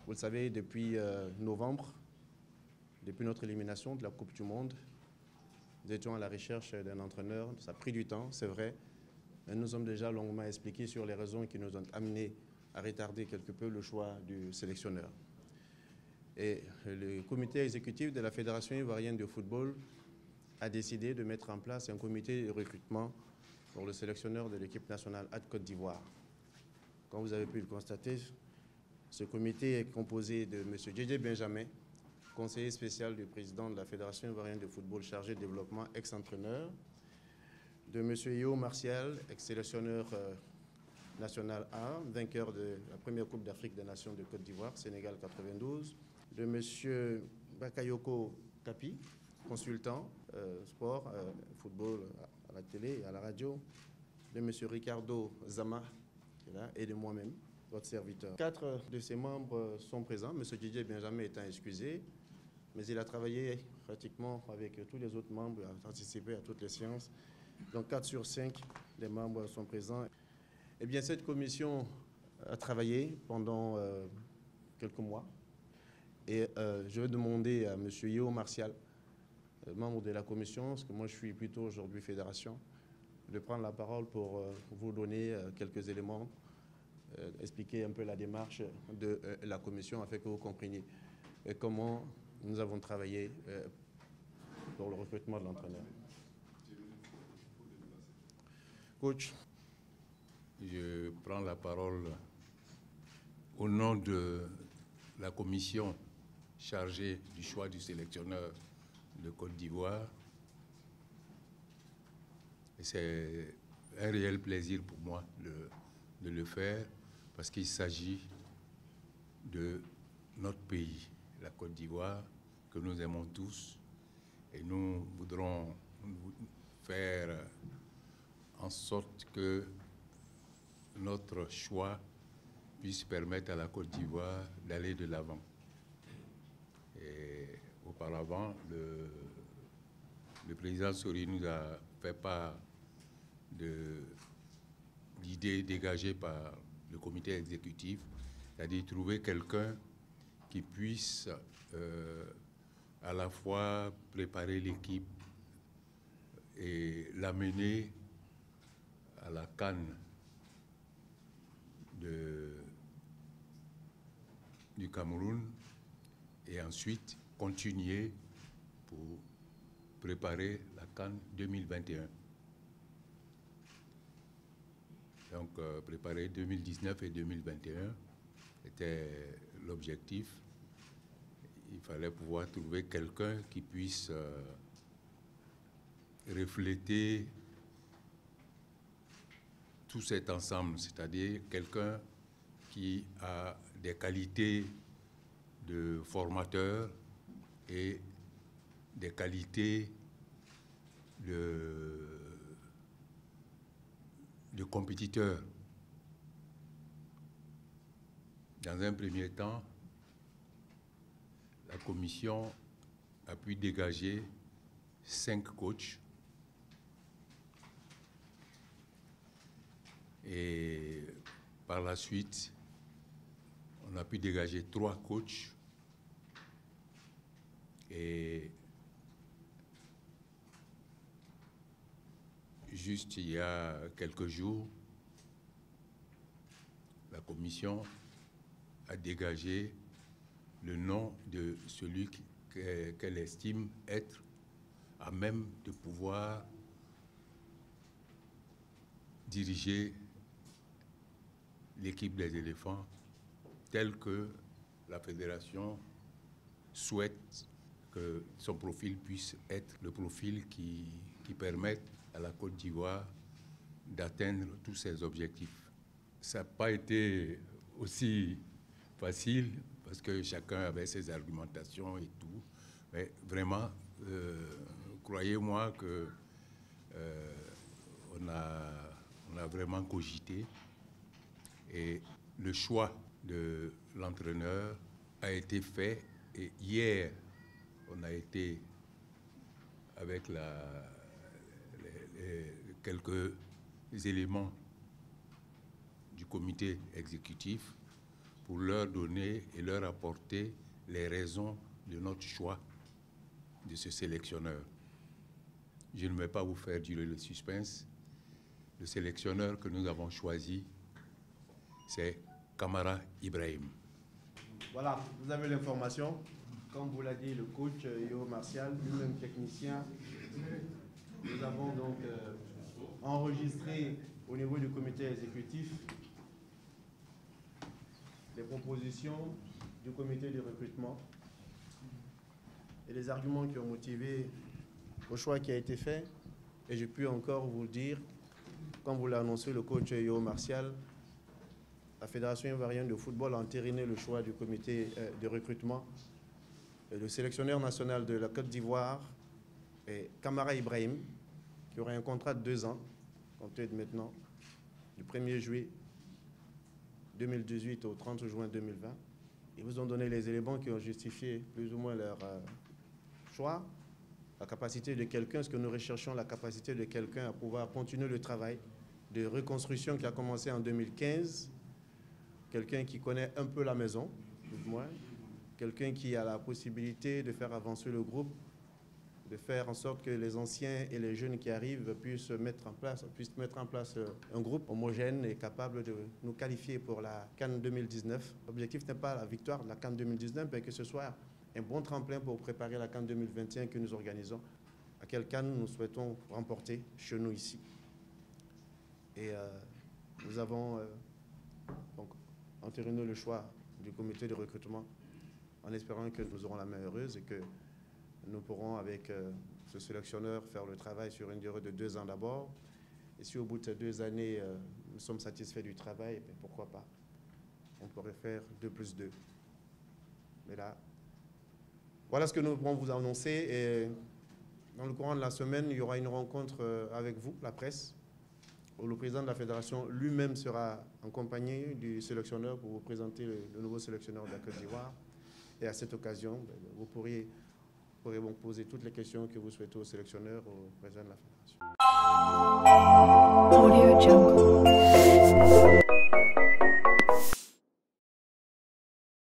Vous le savez, depuis novembre, depuis notre élimination de la Coupe du Monde, nous étions à la recherche d'un entraîneur. Ça a pris du temps, c'est vrai. Mais nous sommes déjà longuement expliqués sur les raisons qui nous ont amenés à retarder quelque peu le choix du sélectionneur. Et le comité exécutif de la Fédération ivoirienne de football a décidé de mettre en place un comité de recrutement pour le sélectionneur de l'équipe nationale de Côte d'Ivoire. Comme vous avez pu le constater, ce comité est composé de M. Djedje Benjamin, conseiller spécial du président de la Fédération ivoirienne de football chargé de développement, ex-entraîneur, de M. Yo Martial, ex-sélectionneur national A, vainqueur de la première Coupe d'Afrique des Nations de Côte d'Ivoire, Sénégal 92, de M. Bakayoko Kapi, consultant sport, football à la télé et à la radio, de M. Ricardo Zama, qui est là, et de moi-même, votre serviteur. 4 de ses membres sont présents, M. Djedje Benjamin étant excusé, mais il a travaillé pratiquement avec tous les autres membres, a participé à toutes les séances. Donc 4 sur 5 des membres sont présents. Eh bien, cette commission a travaillé pendant quelques mois. Et je vais demander à M. Yo Martial, membre de la commission, parce que moi je suis plutôt aujourd'hui fédération, de prendre la parole pour vous donner quelques éléments, expliquer un peu la démarche de la commission afin que vous compreniez comment nous avons travaillé pour le recrutement de l'entraîneur. Coach. Je prends la parole au nom de la commission chargée du choix du sélectionneur de Côte d'Ivoire. C'est un réel plaisir pour moi de le faire parce qu'il s'agit de notre pays, la Côte d'Ivoire, que nous aimons tous, et nous voudrons faire en sorte que notre choix puisse permettre à la Côte d'Ivoire d'aller de l'avant. Et auparavant, le président Sori nous a fait part de l'idée dégagée par le comité exécutif, c'est-à-dire trouver quelqu'un qui puisse à la fois préparer l'équipe et l'amener à la CAN du Cameroun et ensuite continuer pour préparer la CAN 2021. Donc préparer 2019 et 2021 était l'objectif. Il fallait pouvoir trouver quelqu'un qui puisse refléter tout cet ensemble, c'est-à-dire quelqu'un qui a des qualités de formateur et des qualités de compétiteur. Dans un premier temps, la commission a pu dégager 5 coachs et par la suite, on a pu dégager 3 coachs et juste il y a quelques jours, la commission a dégagé le nom de celui qu'elle estime être à même de pouvoir diriger l'équipe des éléphants telle que la fédération souhaite que son profil puisse être le profil qui permette à la Côte d'Ivoire d'atteindre tous ses objectifs. Ça n'a pas été aussi facile parce que chacun avait ses argumentations et tout, mais vraiment, croyez-moi que on a vraiment cogité et le choix de l'entraîneur a été fait et hier on a été avec quelques éléments du comité exécutif pour leur donner et leur apporter les raisons de notre choix de ce sélectionneur. Je ne vais pas vous faire durer le suspense. Le sélectionneur que nous avons choisi, c'est Kamara Ibrahim. Voilà, vous avez l'information. Comme vous l'a dit le coach Yo Martial, lui-même technicien, nous avons donc enregistré au niveau du comité exécutif les propositions du comité de recrutement et les arguments qui ont motivé le choix qui a été fait. Et je puis encore vous le dire, comme vous l'a annoncé le coach Yo Martial, la Fédération ivoirienne de football a entériné le choix du comité de recrutement. Et le sélectionneur national de la Côte d'Ivoire est Kamara Ibrahim, qui aurait un contrat de 2 ans, compté de maintenant, du 1er juillet 2018 au 30 juin 2020. Ils vous ont donné les éléments qui ont justifié plus ou moins leur choix. La capacité de quelqu'un, ce que nous recherchons, la capacité de quelqu'un à pouvoir continuer le travail de reconstruction qui a commencé en 2015. Quelqu'un qui connaît un peu la maison, plus ou moins. Quelqu'un qui a la possibilité de faire avancer le groupe, de faire en sorte que les anciens et les jeunes qui arrivent puissent mettre en place un groupe homogène et capable de nous qualifier pour la CAN 2019. L'objectif n'est pas la victoire de la CAN 2019, mais que ce soit un bon tremplin pour préparer la CAN 2021 que nous organisons, à quelle CAN nous souhaitons remporter chez nous ici. Et nous avons donc entériné le choix du comité de recrutement en espérant que nous aurons la main heureuse et que nous pourrons, avec ce sélectionneur, faire le travail sur une durée de 2 ans d'abord. Et si au bout de ces 2 années, nous sommes satisfaits du travail, bien, pourquoi pas? On pourrait faire 2 plus 2. Mais là, voilà ce que nous pourrons vous annoncer. Et dans le courant de la semaine, il y aura une rencontre avec vous, la presse, où le président de la fédération lui-même sera accompagné du sélectionneur pour vous présenter le nouveau sélectionneur de la Côte d'Ivoire. Et à cette occasion, vous pourrez donc poser toutes les questions que vous souhaitez au sélectionneur, au président de la fédération. Audio Jungle.